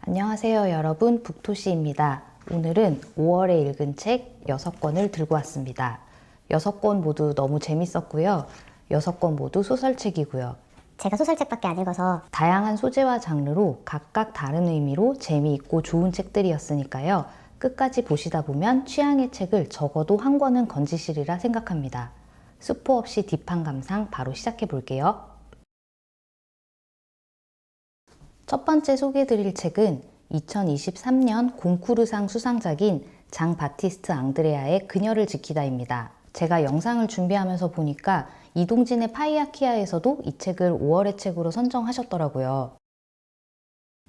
안녕하세요 여러분, 북토시입니다. 오늘은 5월에 읽은 책 6권을 들고 왔습니다. 6권 모두 너무 재밌었고요. 6권 모두 소설책이고요. 제가 소설책밖에 안 읽어서 다양한 소재와 장르로 각각 다른 의미로 재미있고 좋은 책들이었으니까요. 끝까지 보시다 보면 취향의 책을 적어도 한 권은 건지시리라 생각합니다. 스포 없이 딥한 감상 바로 시작해 볼게요. 첫 번째 소개해드릴 책은 2023년 곤쿠르상 수상작인 장 바티스트 앙드레아의 그녀를 지키다입니다. 제가 영상을 준비하면서 보니까 이동진의 파이아키아에서도 이 책을 5월의 책으로 선정하셨더라고요.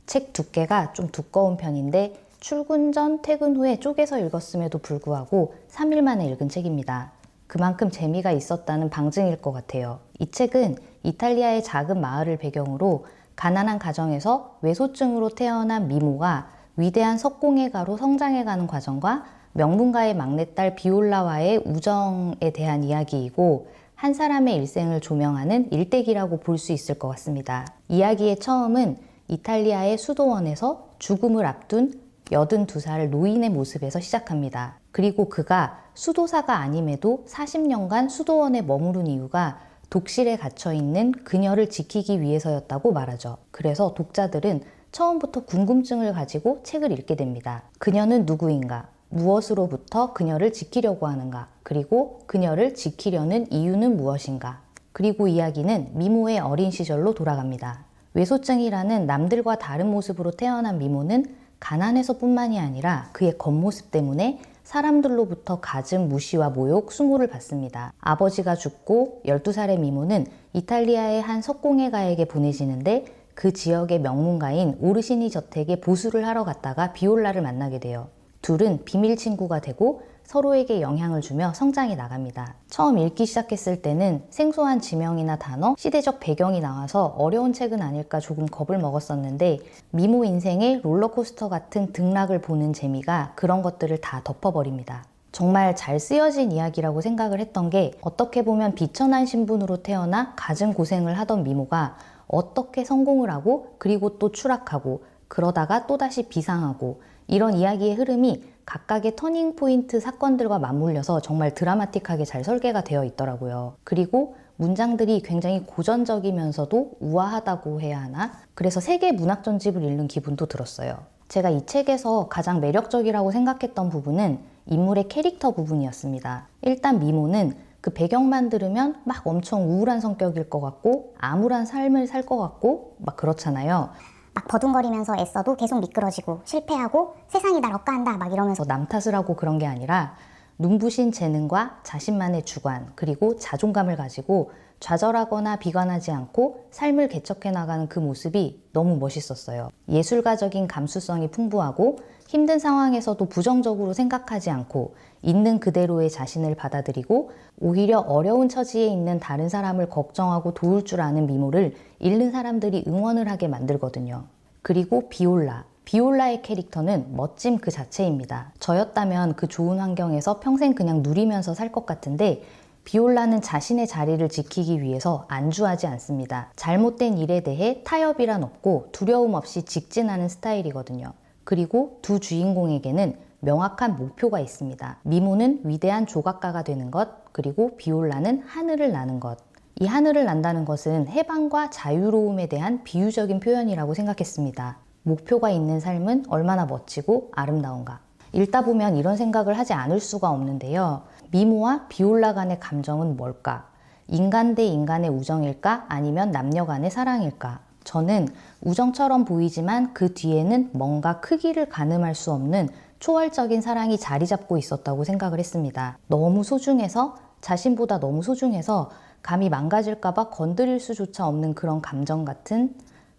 책 두께가 좀 두꺼운 편인데 출근 전 퇴근 후에 쪼개서 읽었음에도 불구하고 3일 만에 읽은 책입니다. 그만큼 재미가 있었다는 방증일 것 같아요. 이 책은 이탈리아의 작은 마을을 배경으로 가난한 가정에서 외소증으로 태어난 미모가 위대한 석공예가로 성장해가는 과정과 명문가의 막내딸 비올라와의 우정에 대한 이야기이고 한 사람의 일생을 조명하는 일대기라고 볼 수 있을 것 같습니다. 이야기의 처음은 이탈리아의 수도원에서 죽음을 앞둔 82살 노인의 모습에서 시작합니다. 그리고 그가 수도사가 아님에도 40년간 수도원에 머무른 이유가 독실에 갇혀있는 그녀를 지키기 위해서였다고 말하죠. 그래서 독자들은 처음부터 궁금증을 가지고 책을 읽게 됩니다. 그녀는 누구인가? 무엇으로부터 그녀를 지키려고 하는가? 그리고 그녀를 지키려는 이유는 무엇인가? 그리고 이야기는 미모의 어린 시절로 돌아갑니다. 외소증이라는 남들과 다른 모습으로 태어난 미모는 가난해서뿐만이 아니라 그의 겉모습 때문에 사람들로부터 갖은 무시와 모욕, 수모를 받습니다. 아버지가 죽고 12살의 미모는 이탈리아의 한 석공예가에게 보내지는데 그 지역의 명문가인 오르시니 저택에 보수를 하러 갔다가 비올라를 만나게 돼요. 둘은 비밀 친구가 되고 서로에게 영향을 주며 성장해 나갑니다. 처음 읽기 시작했을 때는 생소한 지명이나 단어, 시대적 배경이 나와서 어려운 책은 아닐까 조금 겁을 먹었었는데 미모 인생의 롤러코스터 같은 등락을 보는 재미가 그런 것들을 다 덮어버립니다. 정말 잘 쓰여진 이야기라고 생각을 했던 게 어떻게 보면 비천한 신분으로 태어나 갖은 고생을 하던 미모가 어떻게 성공을 하고 그리고 또 추락하고 그러다가 또다시 비상하고 이런 이야기의 흐름이 각각의 터닝포인트 사건들과 맞물려서 정말 드라마틱하게 잘 설계가 되어 있더라고요. 그리고 문장들이 굉장히 고전적이면서도 우아하다고 해야 하나? 그래서 세계 문학 전집을 읽는 기분도 들었어요. 제가 이 책에서 가장 매력적이라고 생각했던 부분은 인물의 캐릭터 부분이었습니다. 일단 미모는 그 배경만 들으면 막 엄청 우울한 성격일 것 같고 암울한 삶을 살 것 같고 막 그렇잖아요. 막 버둥거리면서 애써도 계속 미끄러지고 실패하고 세상이 날 억까한다 막 이러면서 남 탓을 하고 그런 게 아니라 눈부신 재능과 자신만의 주관 그리고 자존감을 가지고 좌절하거나 비관하지 않고 삶을 개척해 나가는 그 모습이 너무 멋있었어요. 예술가적인 감수성이 풍부하고 힘든 상황에서도 부정적으로 생각하지 않고 있는 그대로의 자신을 받아들이고 오히려 어려운 처지에 있는 다른 사람을 걱정하고 도울 줄 아는 미모를 읽는 사람들이 응원을 하게 만들거든요. 그리고 비올라의 캐릭터는 멋짐 그 자체입니다. 저였다면 그 좋은 환경에서 평생 그냥 누리면서 살 것 같은데 비올라는 자신의 자리를 지키기 위해서 안주하지 않습니다. 잘못된 일에 대해 타협이란 없고 두려움 없이 직진하는 스타일이거든요. 그리고 두 주인공에게는 명확한 목표가 있습니다. 미모는 위대한 조각가가 되는 것, 그리고 비올라는 하늘을 나는 것. 이 하늘을 난다는 것은 해방과 자유로움에 대한 비유적인 표현이라고 생각했습니다. 목표가 있는 삶은 얼마나 멋지고 아름다운가. 읽다 보면 이런 생각을 하지 않을 수가 없는데요. 미모와 비올라 간의 감정은 뭘까? 인간 대 인간의 우정일까? 아니면 남녀 간의 사랑일까? 저는 우정처럼 보이지만 그 뒤에는 뭔가 크기를 가늠할 수 없는 초월적인 사랑이 자리 잡고 있었다고 생각을 했습니다. 너무 소중해서, 자신보다 너무 소중해서 감히 망가질까봐 건드릴 수조차 없는 그런 감정 같은,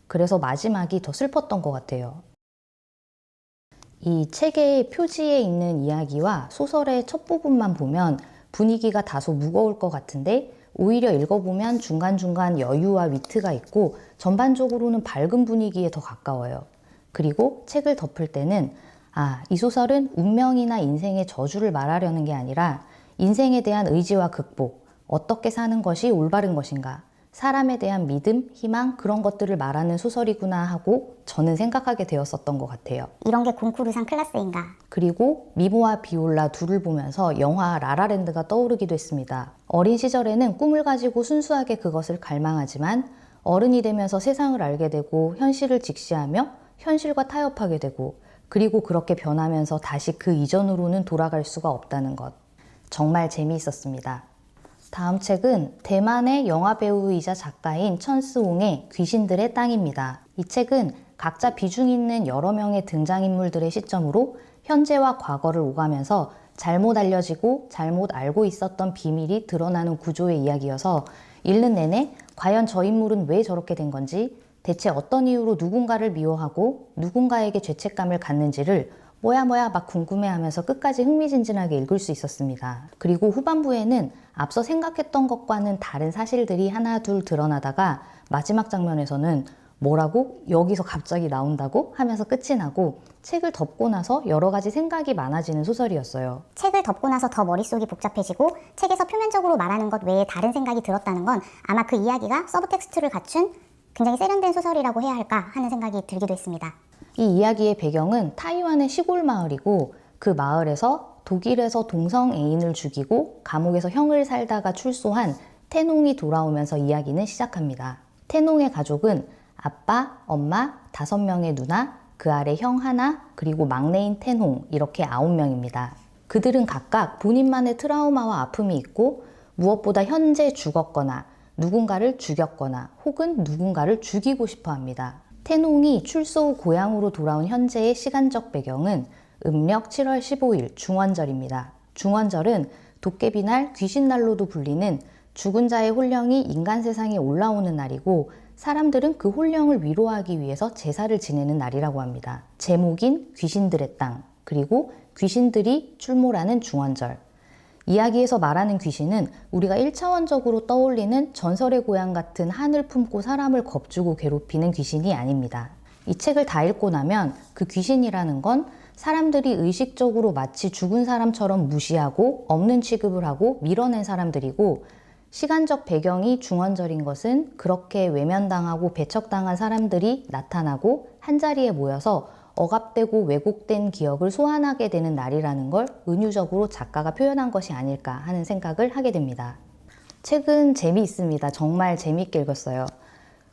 그래서 마지막이 더 슬펐던 것 같아요. 이 책의 표지에 있는 이야기와 소설의 첫 부분만 보면 분위기가 다소 무거울 것 같은데 오히려 읽어보면 중간중간 여유와 위트가 있고 전반적으로는 밝은 분위기에 더 가까워요. 그리고 책을 덮을 때는 이 소설은 운명이나 인생의 저주를 말하려는 게 아니라 인생에 대한 의지와 극복, 어떻게 사는 것이 올바른 것인가, 사람에 대한 믿음, 희망 그런 것들을 말하는 소설이구나 하고 저는 생각하게 되었었던 것 같아요. 이런 게 콩쿠르상 클라스인가? 그리고 미모와 비올라 둘을 보면서 영화 라라랜드가 떠오르기도 했습니다. 어린 시절에는 꿈을 가지고 순수하게 그것을 갈망하지만 어른이 되면서 세상을 알게 되고 현실을 직시하며 현실과 타협하게 되고 그리고 그렇게 변하면서 다시 그 이전으로는 돌아갈 수가 없다는 것. 정말 재미있었습니다. 다음 책은 대만의 영화배우이자 작가인 천스옹의 귀신들의 땅입니다. 이 책은 각자 비중 있는 여러 명의 등장인물들의 시점으로 현재와 과거를 오가면서 잘못 알려지고 잘못 알고 있었던 비밀이 드러나는 구조의 이야기여서 읽는 내내 과연 저 인물은 왜 저렇게 된 건지, 대체 어떤 이유로 누군가를 미워하고 누군가에게 죄책감을 갖는지를 뭐야 막 궁금해하면서 끝까지 흥미진진하게 읽을 수 있었습니다. 그리고 후반부에는 앞서 생각했던 것과는 다른 사실들이 하나 둘 드러나다가 마지막 장면에서는 뭐라고? 여기서 갑자기 나온다고? 하면서 끝이 나고 책을 덮고 나서 여러 가지 생각이 많아지는 소설이었어요. 책을 덮고 나서 더 머릿속이 복잡해지고 책에서 표면적으로 말하는 것 외에 다른 생각이 들었다는 건 아마 그 이야기가 서브텍스트를 갖춘 굉장히 세련된 소설이라고 해야 할까 하는 생각이 들기도 했습니다. 이 이야기의 배경은 타이완의 시골 마을이고 그 마을에서 독일에서 동성 애인을 죽이고 감옥에서 형을 살다가 출소한 태농이 돌아오면서 이야기는 시작합니다. 태농의 가족은 아빠, 엄마, 5명의 누나, 그 아래 형 하나, 그리고 막내인 태농 이렇게 9명입니다. 그들은 각각 본인만의 트라우마와 아픔이 있고 무엇보다 현재 죽었거나 누군가를 죽였거나 혹은 누군가를 죽이고 싶어 합니다. 태농이 출소 후 고향으로 돌아온 현재의 시간적 배경은 음력 7월 15일 중원절입니다. 중원절은 도깨비날, 귀신날로도 불리는 죽은 자의 혼령이 인간 세상에 올라오는 날이고 사람들은 그 혼령을 위로하기 위해서 제사를 지내는 날이라고 합니다. 제목인 귀신들의 땅, 그리고 귀신들이 출몰하는 중원절. 이야기에서 말하는 귀신은 우리가 1차원적으로 떠올리는 전설의 고향 같은 한을 품고 사람을 겁주고 괴롭히는 귀신이 아닙니다. 이 책을 다 읽고 나면 그 귀신이라는 건 사람들이 의식적으로 마치 죽은 사람처럼 무시하고 없는 취급을 하고 밀어낸 사람들이고 시간적 배경이 중원절인 것은 그렇게 외면당하고 배척당한 사람들이 나타나고 한자리에 모여서 억압되고 왜곡된 기억을 소환하게 되는 날이라는 걸 은유적으로 작가가 표현한 것이 아닐까 하는 생각을 하게 됩니다. 책은 재미있습니다. 정말 재미있게 읽었어요.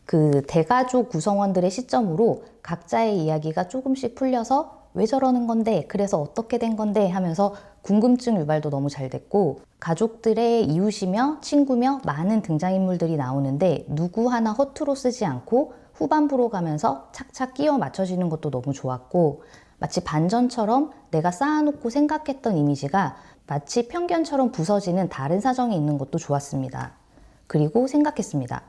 그 대가족 구성원들의 시점으로 각자의 이야기가 조금씩 풀려서 왜 저러는 건데, 그래서 어떻게 된 건데 하면서 궁금증 유발도 너무 잘 됐고 가족들의 이웃이며 친구며 많은 등장인물들이 나오는데 누구 하나 허투루 쓰지 않고 후반부로 가면서 착착 끼워 맞춰지는 것도 너무 좋았고 마치 반전처럼 내가 쌓아놓고 생각했던 이미지가 마치 편견처럼 부서지는 다른 사정이 있는 것도 좋았습니다. 그리고 생각했습니다.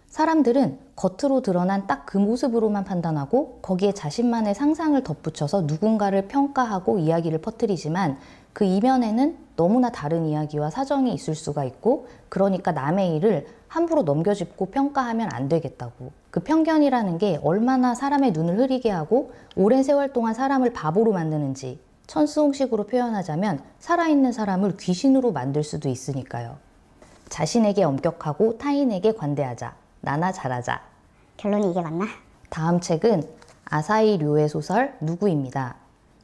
사람들은 겉으로 드러난 딱 그 모습으로만 판단하고 거기에 자신만의 상상을 덧붙여서 누군가를 평가하고 이야기를 퍼뜨리지만 그 이면에는 너무나 다른 이야기와 사정이 있을 수가 있고 그러니까 남의 일을 함부로 넘겨짚고 평가하면 안 되겠다고. 그 편견이라는 게 얼마나 사람의 눈을 흐리게 하고 오랜 세월 동안 사람을 바보로 만드는지 천스홍식으로 표현하자면 살아있는 사람을 귀신으로 만들 수도 있으니까요. 자신에게 엄격하고 타인에게 관대하자. 나나 잘하자. 결론이 이게 맞나? 다음 책은 아사히 료의 소설 누구입니다.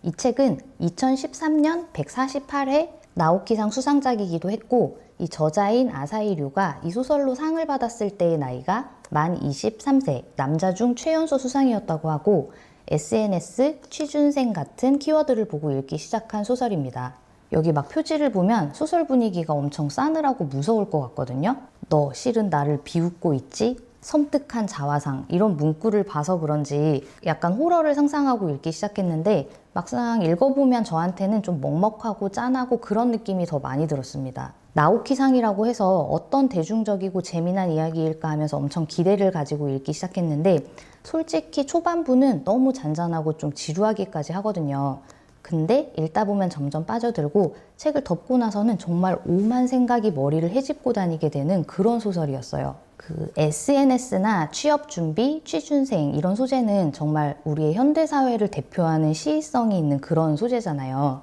이 책은 2013년 148회 나오키상 수상작이기도 했고 이 저자인 아사히 료가 이 소설로 상을 받았을 때의 나이가 만 23세, 남자 중 최연소 수상이었다고 하고 SNS, 취준생 같은 키워드를 보고 읽기 시작한 소설입니다. 여기 막 표지를 보면 소설 분위기가 엄청 싸늘하고 무서울 것 같거든요. 너 실은 나를 비웃고 있지? 섬뜩한 자화상 이런 문구를 봐서 그런지 약간 호러를 상상하고 읽기 시작했는데 막상 읽어보면 저한테는 좀 먹먹하고 짠하고 그런 느낌이 더 많이 들었습니다. 나오키상이라고 해서 어떤 대중적이고 재미난 이야기일까 하면서 엄청 기대를 가지고 읽기 시작했는데 솔직히 초반부는 너무 잔잔하고 좀 지루하기까지 하거든요. 근데 읽다 보면 점점 빠져들고 책을 덮고 나서는 정말 오만 생각이 머리를 헤집고 다니게 되는 그런 소설이었어요. 그 SNS나 취업 준비, 취준생 이런 소재는 정말 우리의 현대사회를 대표하는 시의성이 있는 그런 소재잖아요.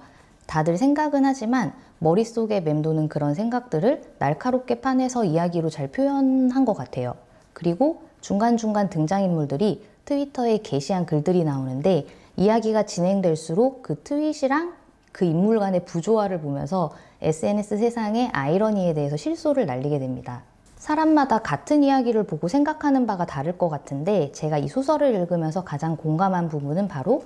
다들 생각은 하지만 머릿속에 맴도는 그런 생각들을 날카롭게 파내서 이야기로 잘 표현한 것 같아요. 그리고 중간중간 등장인물들이 트위터에 게시한 글들이 나오는데 이야기가 진행될수록 그 트윗이랑 그 인물 간의 부조화를 보면서 SNS 세상의 아이러니에 대해서 실소를 날리게 됩니다. 사람마다 같은 이야기를 보고 생각하는 바가 다를 것 같은데 제가 이 소설을 읽으면서 가장 공감한 부분은 바로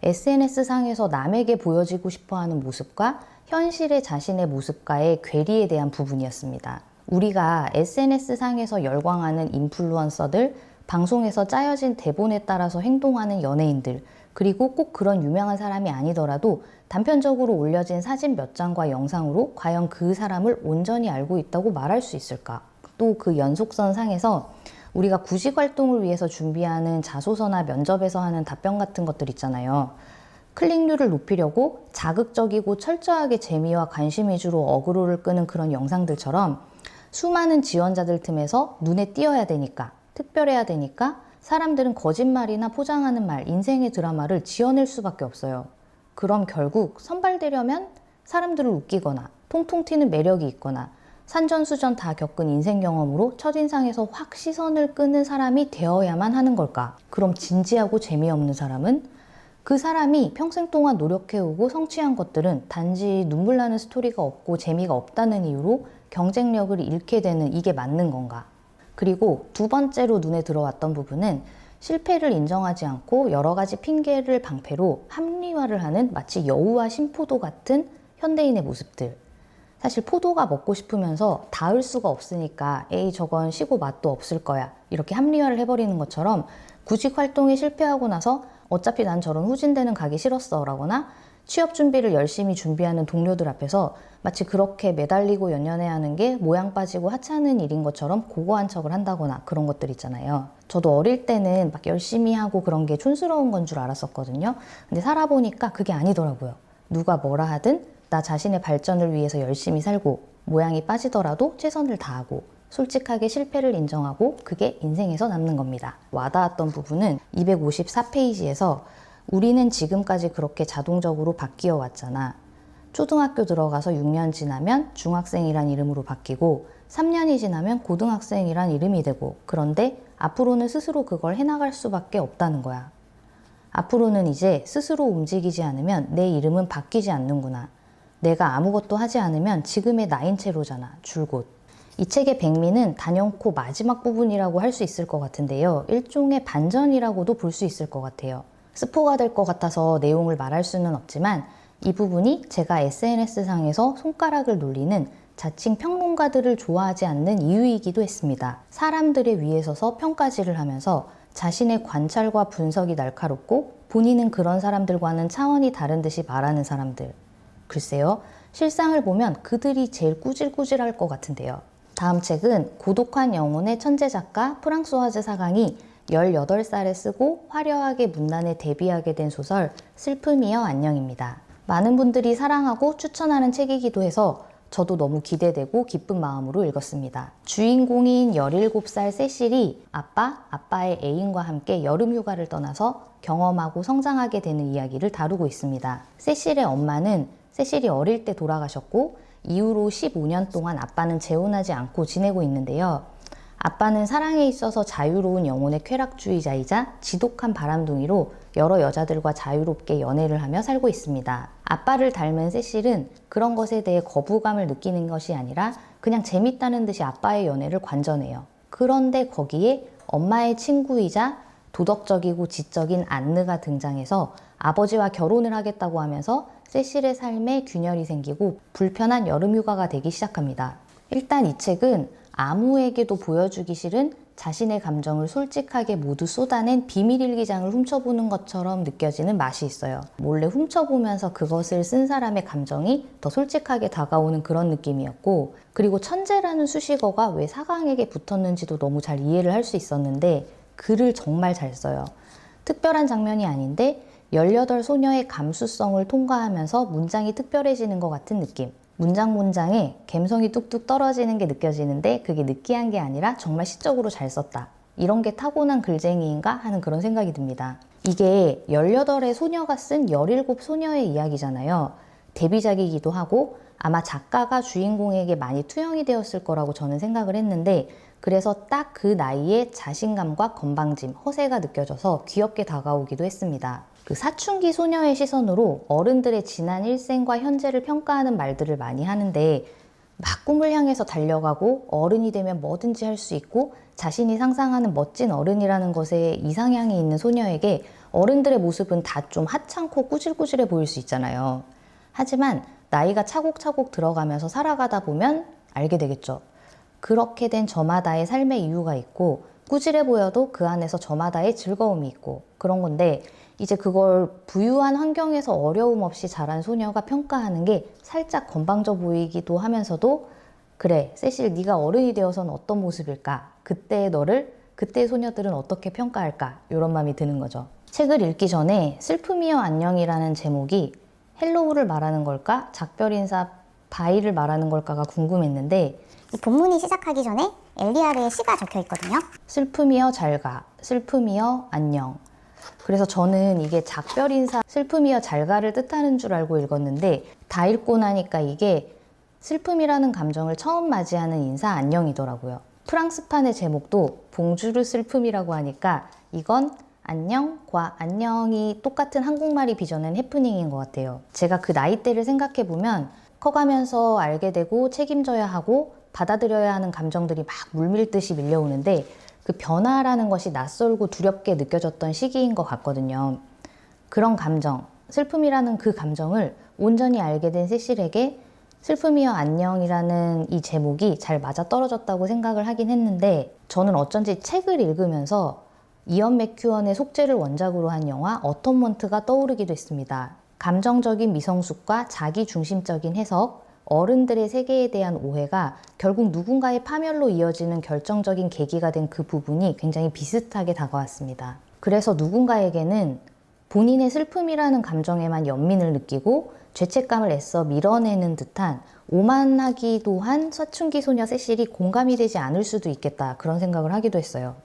SNS상에서 남에게 보여지고 싶어하는 모습과 현실의 자신의 모습과의 괴리에 대한 부분이었습니다. 우리가 SNS상에서 열광하는 인플루언서들, 방송에서 짜여진 대본에 따라서 행동하는 연예인들, 그리고 꼭 그런 유명한 사람이 아니더라도 단편적으로 올려진 사진 몇 장과 영상으로 과연 그 사람을 온전히 알고 있다고 말할 수 있을까? 또 그 연속선 상에서 우리가 구직 활동을 위해서 준비하는 자소서나 면접에서 하는 답변 같은 것들 있잖아요. 클릭률을 높이려고 자극적이고 철저하게 재미와 관심 위주로 어그로를 끄는 그런 영상들처럼 수많은 지원자들 틈에서 눈에 띄어야 되니까, 특별해야 되니까 사람들은 거짓말이나 포장하는 말, 인생의 드라마를 지어낼 수밖에 없어요. 그럼 결국 선발되려면 사람들을 웃기거나 통통 튀는 매력이 있거나 산전수전 다 겪은 인생 경험으로 첫인상에서 확 시선을 끄는 사람이 되어야만 하는 걸까? 그럼 진지하고 재미없는 사람은? 그 사람이 평생 동안 노력해오고 성취한 것들은 단지 눈물 나는 스토리가 없고 재미가 없다는 이유로 경쟁력을 잃게 되는 이게 맞는 건가? 그리고 두 번째로 눈에 들어왔던 부분은 실패를 인정하지 않고 여러 가지 핑계를 방패로 합리화를 하는 마치 여우와 심포도 같은 현대인의 모습들. 사실 포도가 먹고 싶으면서 닿을 수가 없으니까 에이 저건 시고 맛도 없을 거야 이렇게 합리화를 해버리는 것처럼 구직 활동에 실패하고 나서 어차피 난 저런 후진대는 가기 싫었어 라거나 취업 준비를 열심히 준비하는 동료들 앞에서 마치 그렇게 매달리고 연연해야 하는 게 모양 빠지고 하찮은 일인 것처럼 고고한 척을 한다거나 그런 것들 있잖아요. 저도 어릴 때는 막 열심히 하고 그런 게 촌스러운 건 줄 알았었거든요. 근데 살아보니까 그게 아니더라고요. 누가 뭐라 하든 나 자신의 발전을 위해서 열심히 살고 모양이 빠지더라도 최선을 다하고 솔직하게 실패를 인정하고 그게 인생에서 남는 겁니다. 와닿았던 부분은 254페이지에서 우리는 지금까지 그렇게 자동적으로 바뀌어 왔잖아. 초등학교 들어가서 6년 지나면 중학생이란 이름으로 바뀌고 3년이 지나면 고등학생이란 이름이 되고 그런데 앞으로는 스스로 그걸 해나갈 수밖에 없다는 거야. 앞으로는 이제 스스로 움직이지 않으면 내 이름은 바뀌지 않는구나. 내가 아무것도 하지 않으면 지금의 나인 채로잖아, 줄곧. 이 책의 백미는 단연코 마지막 부분이라고 할 수 있을 것 같은데요. 일종의 반전이라고도 볼 수 있을 것 같아요. 스포가 될 것 같아서 내용을 말할 수는 없지만 이 부분이 제가 SNS상에서 손가락을 놀리는 자칭 평론가들을 좋아하지 않는 이유이기도 했습니다. 사람들의 위에 서서 평가질을 하면서 자신의 관찰과 분석이 날카롭고 본인은 그런 사람들과는 차원이 다른 듯이 말하는 사람들. 글쎄요, 실상을 보면 그들이 제일 꾸질꾸질할 것 같은데요. 다음 책은 고독한 영혼의 천재 작가 프랑소아즈 사강이 18살에 쓰고 화려하게 문단에 데뷔하게 된 소설 슬픔이여 안녕입니다. 많은 분들이 사랑하고 추천하는 책이기도 해서 저도 너무 기대되고 기쁜 마음으로 읽었습니다. 주인공인 17살 세실이 아빠의 애인과 함께 여름 휴가를 떠나서 경험하고 성장하게 되는 이야기를 다루고 있습니다. 세실의 엄마는 세실이 어릴 때 돌아가셨고 이후로 15년 동안 아빠는 재혼하지 않고 지내고 있는데요. 아빠는 사랑에 있어서 자유로운 영혼의 쾌락주의자이자 지독한 바람둥이로 여러 여자들과 자유롭게 연애를 하며 살고 있습니다. 아빠를 닮은 세실은 그런 것에 대해 거부감을 느끼는 것이 아니라 그냥 재밌다는 듯이 아빠의 연애를 관전해요. 그런데 거기에 엄마의 친구이자 도덕적이고 지적인 안느가 등장해서 아버지와 결혼을 하겠다고 하면서 세실의 삶에 균열이 생기고 불편한 여름휴가가 되기 시작합니다. 일단 이 책은 아무에게도 보여주기 싫은 자신의 감정을 솔직하게 모두 쏟아낸 비밀 일기장을 훔쳐보는 것처럼 느껴지는 맛이 있어요. 몰래 훔쳐보면서 그것을 쓴 사람의 감정이 더 솔직하게 다가오는 그런 느낌이었고, 그리고 천재라는 수식어가 왜 사강에게 붙었는지도 너무 잘 이해를 할 수 있었는데 글을 정말 잘 써요. 특별한 장면이 아닌데 18 소녀의 감수성을 통과하면서 문장이 특별해지는 것 같은 느낌. 문장에 감성이 뚝뚝 떨어지는 게 느껴지는데 그게 느끼한 게 아니라 정말 시적으로 잘 썼다. 이런 게 타고난 글쟁이인가 하는 그런 생각이 듭니다. 이게 18의 소녀가 쓴 17 소녀의 이야기잖아요. 데뷔작이기도 하고 아마 작가가 주인공에게 많이 투영이 되었을 거라고 저는 생각을 했는데, 그래서 딱 그 나이에 자신감과 건방짐, 허세가 느껴져서 귀엽게 다가오기도 했습니다. 그 사춘기 소녀의 시선으로 어른들의 지난 일생과 현재를 평가하는 말들을 많이 하는데, 막 꿈을 향해서 달려가고 어른이 되면 뭐든지 할 수 있고 자신이 상상하는 멋진 어른이라는 것에 이상향이 있는 소녀에게 어른들의 모습은 다 좀 하찮고 꾸질꾸질해 보일 수 있잖아요. 하지만 나이가 차곡차곡 들어가면서 살아가다 보면 알게 되겠죠. 그렇게 된 저마다의 삶의 이유가 있고, 꾸질해 보여도 그 안에서 저마다의 즐거움이 있고, 그런 건데, 이제 그걸 부유한 환경에서 어려움 없이 자란 소녀가 평가하는 게 살짝 건방져 보이기도 하면서도, 그래, 세실, 네가 어른이 되어서는 어떤 모습일까? 그때의 너를, 그때의 소녀들은 어떻게 평가할까? 이런 마음이 드는 거죠. 책을 읽기 전에 슬픔이여 안녕이라는 제목이 헬로우를 말하는 걸까? 작별인사 바이를 말하는 걸까가 궁금했는데, 이 본문이 시작하기 전에 엘리아르의 시가 적혀 있거든요. 슬픔이여 잘가, 슬픔이여 안녕. 그래서 저는 이게 작별인사 슬픔이여 잘가를 뜻하는 줄 알고 읽었는데, 다 읽고 나니까 이게 슬픔이라는 감정을 처음 맞이하는 인사 안녕이더라고요. 프랑스판의 제목도 봉주르 슬픔이라고 하니까 이건 안녕과 안녕이 똑같은 한국말이 빚어낸 해프닝인 것 같아요. 제가 그 나이대를 생각해보면 커가면서 알게 되고 책임져야 하고 받아들여야 하는 감정들이 막 물밀듯이 밀려오는데, 그 변화라는 것이 낯설고 두렵게 느껴졌던 시기인 것 같거든요. 그런 감정, 슬픔이라는 그 감정을 온전히 알게 된 세실에게 슬픔이여 안녕이라는 이 제목이 잘 맞아떨어졌다고 생각을 하긴 했는데, 저는 어쩐지 책을 읽으면서 이언 맥큐언의 속죄를 원작으로 한 영화 어텀먼트가 떠오르기도 했습니다. 감정적인 미성숙과 자기중심적인 해석, 어른들의 세계에 대한 오해가 결국 누군가의 파멸로 이어지는 결정적인 계기가 된 그 부분이 굉장히 비슷하게 다가왔습니다. 그래서 누군가에게는 본인의 슬픔이라는 감정에만 연민을 느끼고 죄책감을 애써 밀어내는 듯한 오만하기도 한 사춘기 소녀 세실이 공감이 되지 않을 수도 있겠다, 그런 생각을 하기도 했어요.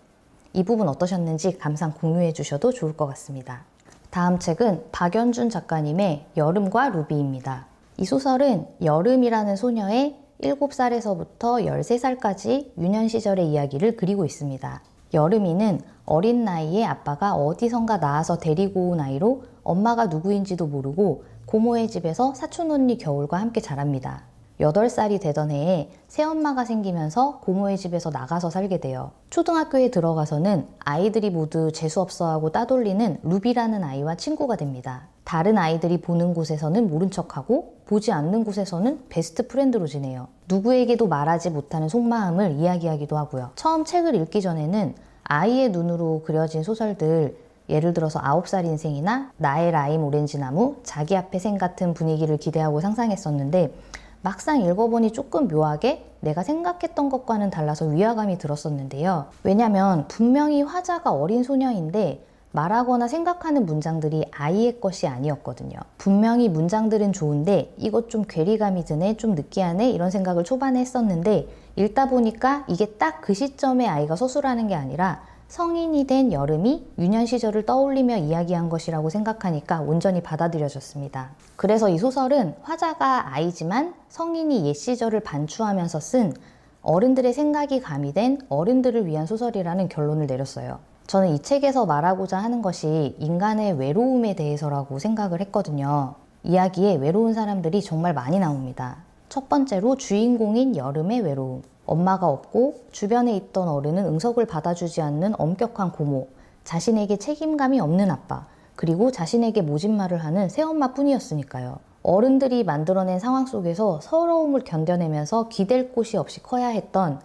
이 부분 어떠셨는지 감상 공유해 주셔도 좋을 것 같습니다. 다음 책은 박연준 작가님의 여름과 루비입니다. 이 소설은 여름이라는 소녀의 7살에서부터 13살까지 유년 시절의 이야기를 그리고 있습니다. 여름이는 어린 나이에 아빠가 어디선가 낳아서 데리고 온 아이로 엄마가 누구인지도 모르고 고모의 집에서 사촌 언니 겨울과 함께 자랍니다. 8살이 되던 해에 새엄마가 생기면서 고모의 집에서 나가서 살게 돼요. 초등학교에 들어가서는 아이들이 모두 재수없어하고 따돌리는 루비라는 아이와 친구가 됩니다. 다른 아이들이 보는 곳에서는 모른 척하고 보지 않는 곳에서는 베스트 프렌드로 지내요. 누구에게도 말하지 못하는 속마음을 이야기하기도 하고요. 처음 책을 읽기 전에는 아이의 눈으로 그려진 소설들, 예를 들어서 9살 인생이나 나의 라임 오렌지나무, 자기 앞에 생 같은 분위기를 기대하고 상상했었는데, 막상 읽어보니 조금 묘하게 내가 생각했던 것과는 달라서 위화감이 들었었는데요. 왜냐면 분명히 화자가 어린 소녀인데 말하거나 생각하는 문장들이 아이의 것이 아니었거든요. 분명히 문장들은 좋은데 이것 좀 괴리감이 드네, 좀 느끼하네, 이런 생각을 초반에 했었는데, 읽다 보니까 이게 딱 그 시점에 아이가 서술하는 게 아니라 성인이 된 여름이 유년 시절을 떠올리며 이야기한 것이라고 생각하니까 온전히 받아들여졌습니다. 그래서 이 소설은 화자가 아이지만 성인이 옛 시절을 반추하면서 쓴 어른들의 생각이 가미된 어른들을 위한 소설이라는 결론을 내렸어요. 저는 이 책에서 말하고자 하는 것이 인간의 외로움에 대해서라고 생각을 했거든요. 이야기에 외로운 사람들이 정말 많이 나옵니다. 첫 번째로 주인공인 여름의 외로움. 엄마가 없고 주변에 있던 어른은 응석을 받아주지 않는 엄격한 고모, 자신에게 책임감이 없는 아빠, 그리고 자신에게 모진 말을 하는 새엄마 뿐이었으니까요. 어른들이 만들어낸 상황 속에서 서러움을 견뎌내면서 기댈 곳이 없이 커야 했던,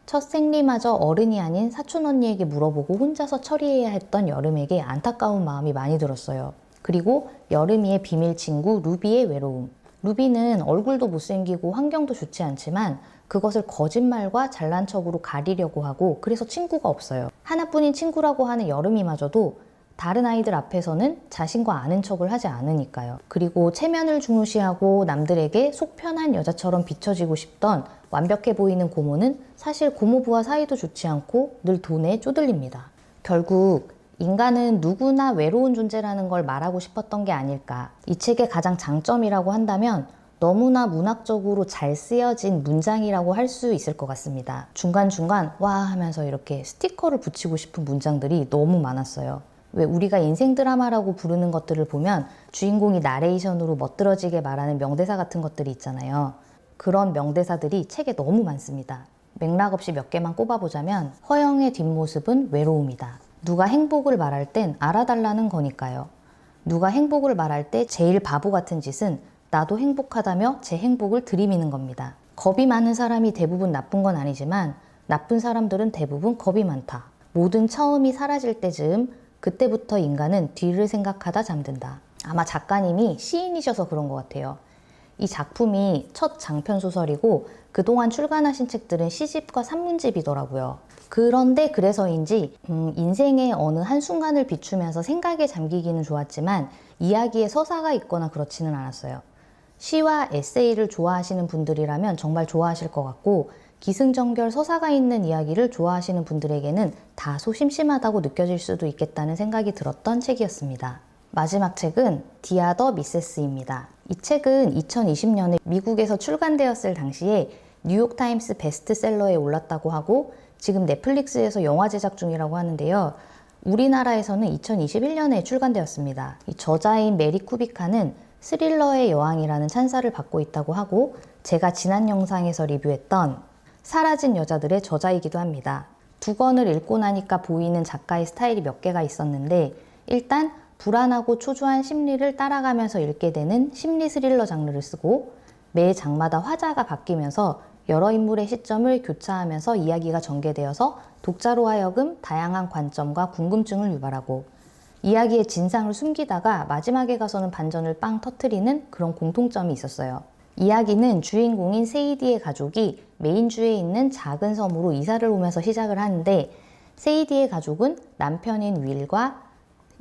첫 생리마저 어른이 아닌 사촌 언니에게 물어보고 혼자서 처리해야 했던 여름에게 안타까운 마음이 많이 들었어요. 그리고 여름이의 비밀 친구 루비의 외로움. 루비는 얼굴도 못생기고 환경도 좋지 않지만 그것을 거짓말과 잘난 척으로 가리려고 하고, 그래서 친구가 없어요. 하나뿐인 친구라고 하는 여름이마저도 다른 아이들 앞에서는 자신과 아는 척을 하지 않으니까요. 그리고 체면을 중요시하고 남들에게 속 편한 여자처럼 비춰지고 싶던 완벽해 보이는 고모는 사실 고모부와 사이도 좋지 않고 늘 돈에 쪼들립니다. 결국 인간은 누구나 외로운 존재라는 걸 말하고 싶었던 게 아닐까. 이 책의 가장 장점이라고 한다면 너무나 문학적으로 잘 쓰여진 문장이라고 할 수 있을 것 같습니다. 중간중간 와 하면서 이렇게 스티커를 붙이고 싶은 문장들이 너무 많았어요. 왜 우리가 인생 드라마라고 부르는 것들을 보면 주인공이 나레이션으로 멋들어지게 말하는 명대사 같은 것들이 있잖아요. 그런 명대사들이 책에 너무 많습니다. 맥락 없이 몇 개만 꼽아보자면 허영의 뒷모습은 외로움이다. 누가 행복을 말할 땐 알아달라는 거니까요. 누가 행복을 말할 때 제일 바보 같은 짓은 나도 행복하다며 제 행복을 들이미는 겁니다. 겁이 많은 사람이 대부분 나쁜 건 아니지만 나쁜 사람들은 대부분 겁이 많다. 모든 처음이 사라질 때쯤 그때부터 인간은 뒤를 생각하다 잠든다. 아마 작가님이 시인이셔서 그런 것 같아요. 이 작품이 첫 장편 소설이고 그동안 출간하신 책들은 시집과 산문집이더라고요. 그런데 그래서인지 인생의 어느 한순간을 비추면서 생각에 잠기기는 좋았지만 이야기에 서사가 있거나 그렇지는 않았어요. 시와 에세이를 좋아하시는 분들이라면 정말 좋아하실 것 같고 기승전결 서사가 있는 이야기를 좋아하시는 분들에게는 다소 심심하다고 느껴질 수도 있겠다는 생각이 들었던 책이었습니다. 마지막 책은 디아더 미세스입니다. 이 책은 2020년에 미국에서 출간되었을 당시에 뉴욕타임스 베스트셀러에 올랐다고 하고 지금 넷플릭스에서 영화 제작 중이라고 하는데요. 우리나라에서는 2021년에 출간되었습니다. 이 저자인 메리 쿠비카는 스릴러의 여왕이라는 찬사를 받고 있다고 하고 제가 지난 영상에서 리뷰했던 사라진 여자들의 저자이기도 합니다. 두 권을 읽고 나니까 보이는 작가의 스타일이 몇 개가 있었는데 일단 불안하고 초조한 심리를 따라가면서 읽게 되는 심리 스릴러 장르를 쓰고 매 장마다 화자가 바뀌면서 여러 인물의 시점을 교차하면서 이야기가 전개되어서 독자로 하여금 다양한 관점과 궁금증을 유발하고 이야기의 진상을 숨기다가 마지막에 가서는 반전을 빵 터트리는 그런 공통점이 있었어요. 이야기는 주인공인 세이디의 가족이 메인주에 있는 작은 섬으로 이사를 오면서 시작을 하는데 세이디의 가족은 남편인 윌과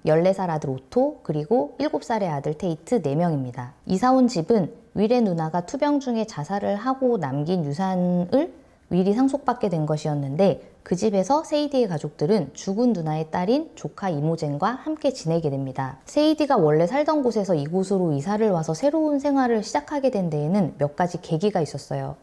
14살 아들 오토 그리고 7살의 아들 테이트 4명입니다. 이사 온 집은 윌의 누나가 투병 중에 자살을 하고 남긴 유산을 윌이 상속받게 된 것이었는데 그 집에서 세이디의 가족들은 죽은 누나의 딸인 조카 이모젠과 함께 지내게 됩니다. 세이디가 원래 살던 곳에서 이곳으로 이사를 와서 새로운 생활을 시작하게 된 데에는 몇 가지 계기가 있었어요.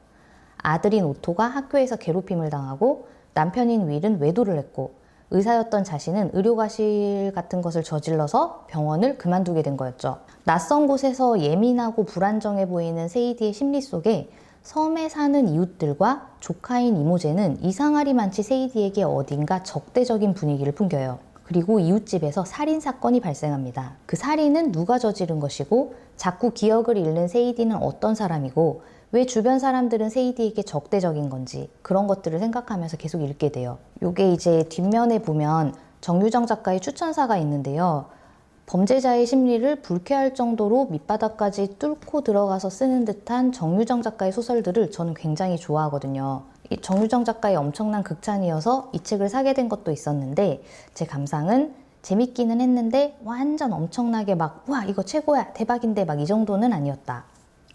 아들인 오토가 학교에서 괴롭힘을 당하고 남편인 윌은 외도를 했고 의사였던 자신은 의료과실 같은 것을 저질러서 병원을 그만두게 된 거였죠. 낯선 곳에서 예민하고 불안정해 보이는 세이디의 심리 속에 섬에 사는 이웃들과 조카인 이모제는 이상하리만치 세이디에게 어딘가 적대적인 분위기를 풍겨요. 그리고 이웃집에서 살인사건이 발생합니다. 그 살인은 누가 저지른 것이고 자꾸 기억을 잃는 세이디는 어떤 사람이고 왜 주변 사람들은 세이디에게 적대적인 건지 그런 것들을 생각하면서 계속 읽게 돼요. 요게 이제 뒷면에 보면 정유정 작가의 추천사가 있는데요. 범죄자의 심리를 불쾌할 정도로 밑바닥까지 뚫고 들어가서 쓰는 듯한 정유정 작가의 소설들을 저는 굉장히 좋아하거든요. 이 정유정 작가의 엄청난 극찬이어서 이 책을 사게 된 것도 있었는데 제 감상은 재밌기는 했는데 완전 엄청나게 막 와 이거 최고야 대박인데 막 이 정도는 아니었다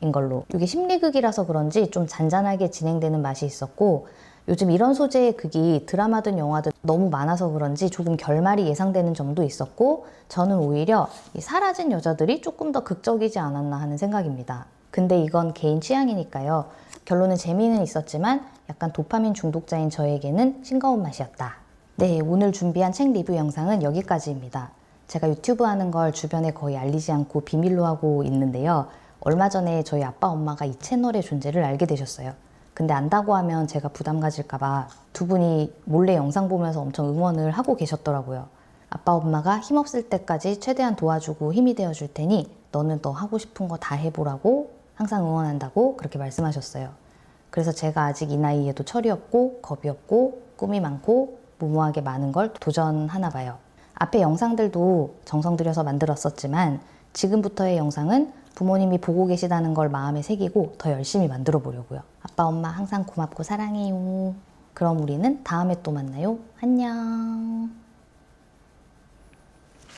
인 걸로. 이게 심리극이라서 그런지 좀 잔잔하게 진행되는 맛이 있었고 요즘 이런 소재의 극이 드라마든 영화든 너무 많아서 그런지 조금 결말이 예상되는 점도 있었고 저는 오히려 이 사라진 여자들이 조금 더 극적이지 않았나 하는 생각입니다. 근데 이건 개인 취향이니까요. 결론은 재미는 있었지만 약간 도파민 중독자인 저에게는 싱거운 맛이었다. 네, 오늘 준비한 책 리뷰 영상은 여기까지입니다. 제가 유튜브 하는 걸 주변에 거의 알리지 않고 비밀로 하고 있는데요. 얼마 전에 저희 아빠 엄마가 이 채널의 존재를 알게 되셨어요. 근데 안다고 하면 제가 부담 가질까봐 두 분이 몰래 영상 보면서 엄청 응원을 하고 계셨더라고요. 아빠 엄마가 힘없을 때까지 최대한 도와주고 힘이 되어줄 테니 너는 너 하고 싶은 거 다 해보라고 항상 응원한다고 그렇게 말씀하셨어요. 그래서 제가 아직 이 나이에도 철이 없고 겁이 없고 꿈이 많고 무모하게 많은 걸 도전하나 봐요. 앞에 영상들도 정성 들여서 만들었었지만 지금부터의 영상은 부모님이 보고 계시다는 걸 마음에 새기고 더 열심히 만들어 보려고요. 아빠, 엄마 항상 고맙고 사랑해요. 그럼 우리는 다음에 또 만나요. 안녕.